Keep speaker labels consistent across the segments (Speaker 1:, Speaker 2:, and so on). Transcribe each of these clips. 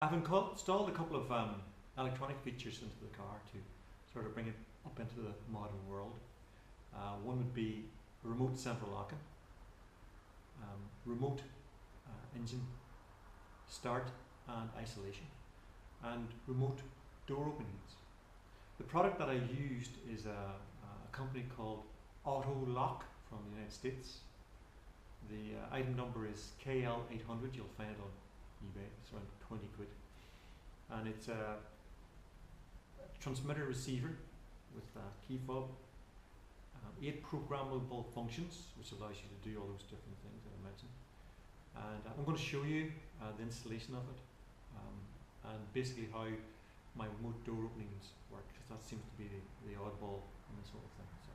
Speaker 1: I've installed a couple of electronic features into the car to sort of bring it up into the modern world. One would be remote central locking, remote engine start and isolation, and remote door openings. The product that I used is a company called Auto Lock from the United States. The item number is KL800. You'll find it on eBay. It's around 20 quid, and it's a transmitter receiver with a key fob, 8 programmable functions, which allows you to do all those different things that I mentioned. And I'm going to show you the installation of it, and basically how my remote door openings work, because that seems to be the oddball in this whole thing. So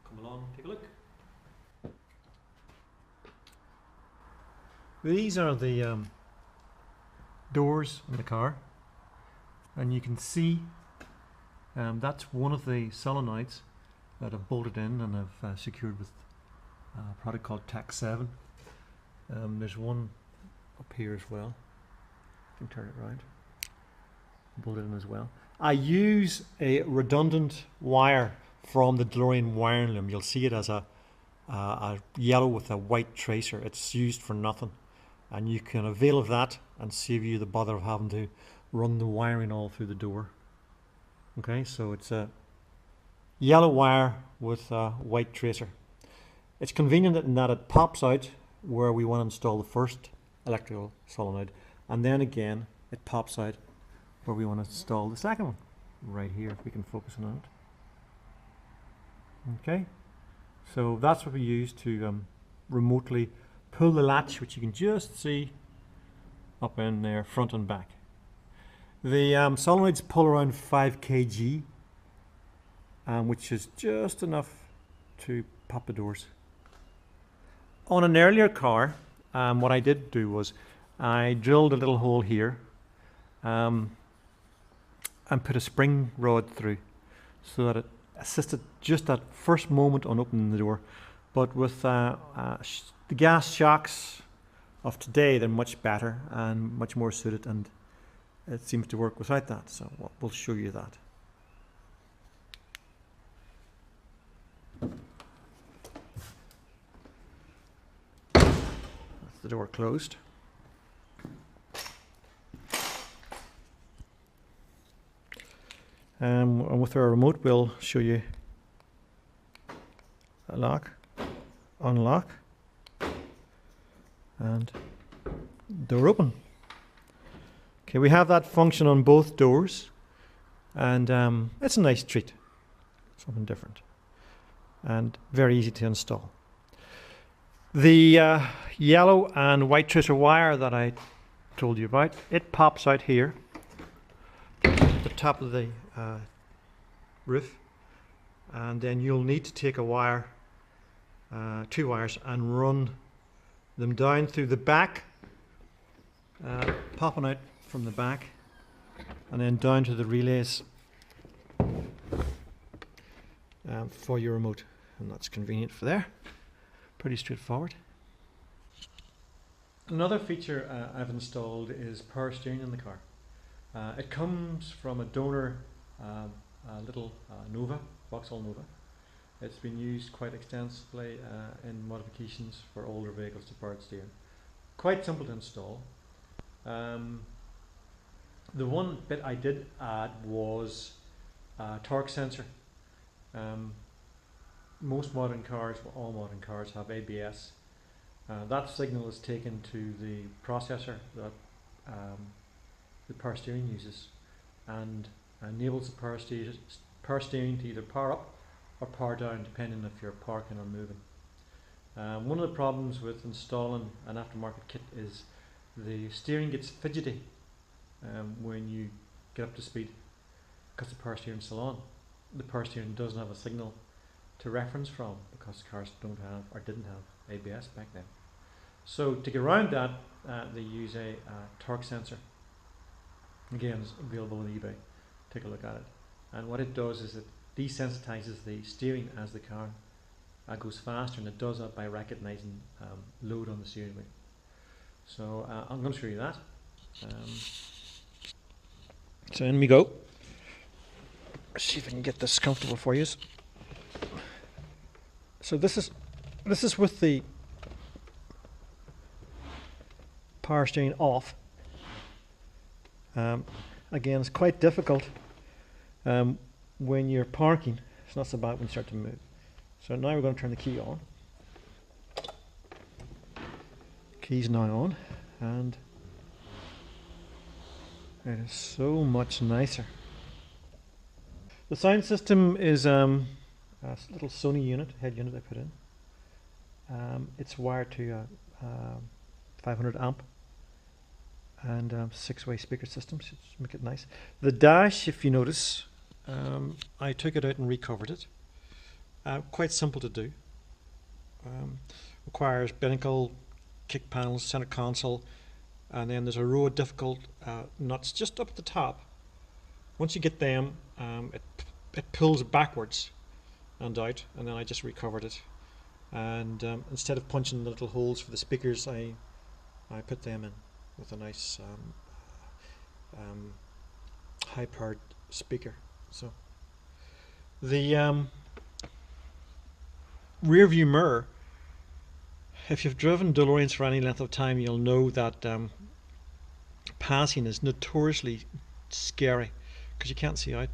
Speaker 1: come along, take a look. These are the doors in the car, and you can see that's one of the solenoids that I've bolted in and I've secured with a product called Tac 7. There's one up here as well. I can turn it around. Bolted in as well. I use a redundant wire from the Delorean wiring loom. You'll see it as a yellow with a white tracer. It's used for nothing, and you can avail of that and save you the bother of having to run the wiring all through the door. Okay, so it's a yellow wire with a white tracer. It's convenient in that it pops out where we want to install the first electrical solenoid, and then again it pops out where we want to install the second one, right here, if we can focus on it. Okay, so that's what we use to remotely pull the latch, which you can just see up in there, front and back. The solenoids pull around 5 kg, which is just enough to pop the doors. On an earlier car, what I did do was I drilled a little hole here and put a spring rod through so that it assisted just that first moment on opening the door. But with the gas shocks of today, they're much better and much more suited, and it seems to work without that, so we'll show you that. That's the door closed. And with our remote, we'll show you a lock, unlock, and door open. Okay, we have that function on both doors, and it's a nice treat, something different, and very easy to install. The yellow and white tracer wire that I told you about, it pops out here, the top of the roof, and then you'll need to take a wire, 2 wires, and run them down through the back, popping out from the back, and then down to the relays for your remote, and that's convenient for there. Pretty straightforward. Another feature I've installed is power steering in the car. It comes from a donor little Nova, Vauxhall Nova. It's been used quite extensively in modifications for older vehicles to power steering. Quite simple to install. The one bit I did add was a torque sensor. Most modern cars, well, all modern cars, have ABS. That signal is taken to the processor that the power steering uses, and enables the power steering to either power up or power down, depending if you're parking or moving. One of the problems with installing an aftermarket kit is the steering gets fidgety when you get up to speed, because the power steering is still on. The power steering doesn't have a signal to reference from, because cars don't have, or didn't have, ABS back then. So to get around that, they use a torque sensor. Again, it's available on eBay. Take a look at it. And what it does is it desensitizes the steering as the car goes faster, and it does that by recognizing load on the steering wheel. So I'm going to show you that. So in we go. Let's see if I can get this comfortable for you. So this is with the power steering off. Again, it's quite difficult when you're parking. It's not so bad when you start to move. So now we're going to turn the key on. Key's now on, and it is so much nicer. The sound system is a little Sony unit, head unit I put in. It's wired to a 500 amp and 6-way speaker system, so just make it nice. The dash, if you notice, I took it out and recovered it. Quite simple to do. Requires binnacle, kick panels, center console, and then there's a row of difficult nuts just up at the top. Once you get them, it pulls backwards and out, and then I just recovered it. And instead of punching the little holes for the speakers, I put them in with a nice high-powered speaker. So the rear view mirror, if you've driven Deloreans for any length of time, you'll know that passing is notoriously scary because you can't see out.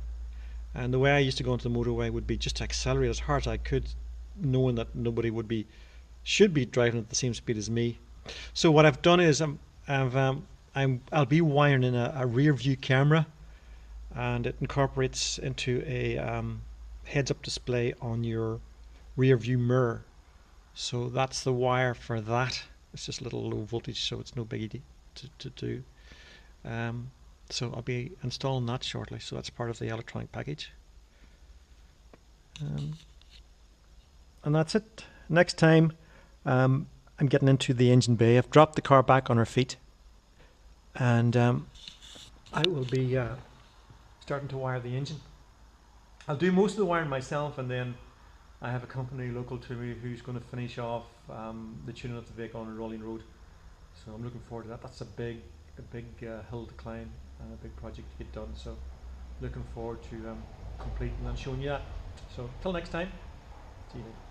Speaker 1: And the way I used to go into the motorway would be just to accelerate as hard as I could, knowing that nobody should be driving at the same speed as me. So what I've done is I'll be wiring in a rear view camera, and it incorporates into a heads-up display on your rear view mirror. So that's the wire for that. It's just a little low voltage, so it's no biggie to do. So I'll be installing that shortly, so that's part of the electronic package. And that's it. Next time I'm getting into the engine bay. I've dropped the car back on her feet, and I will be starting to wire the engine. I'll do most of the wiring myself, and then I have a company local to me who's going to finish off the tuning of the vehicle on a rolling road. So I'm looking forward to that. That's a big hill to climb and a big project to get done. So looking forward to completing and showing you that. So till next time, see you later.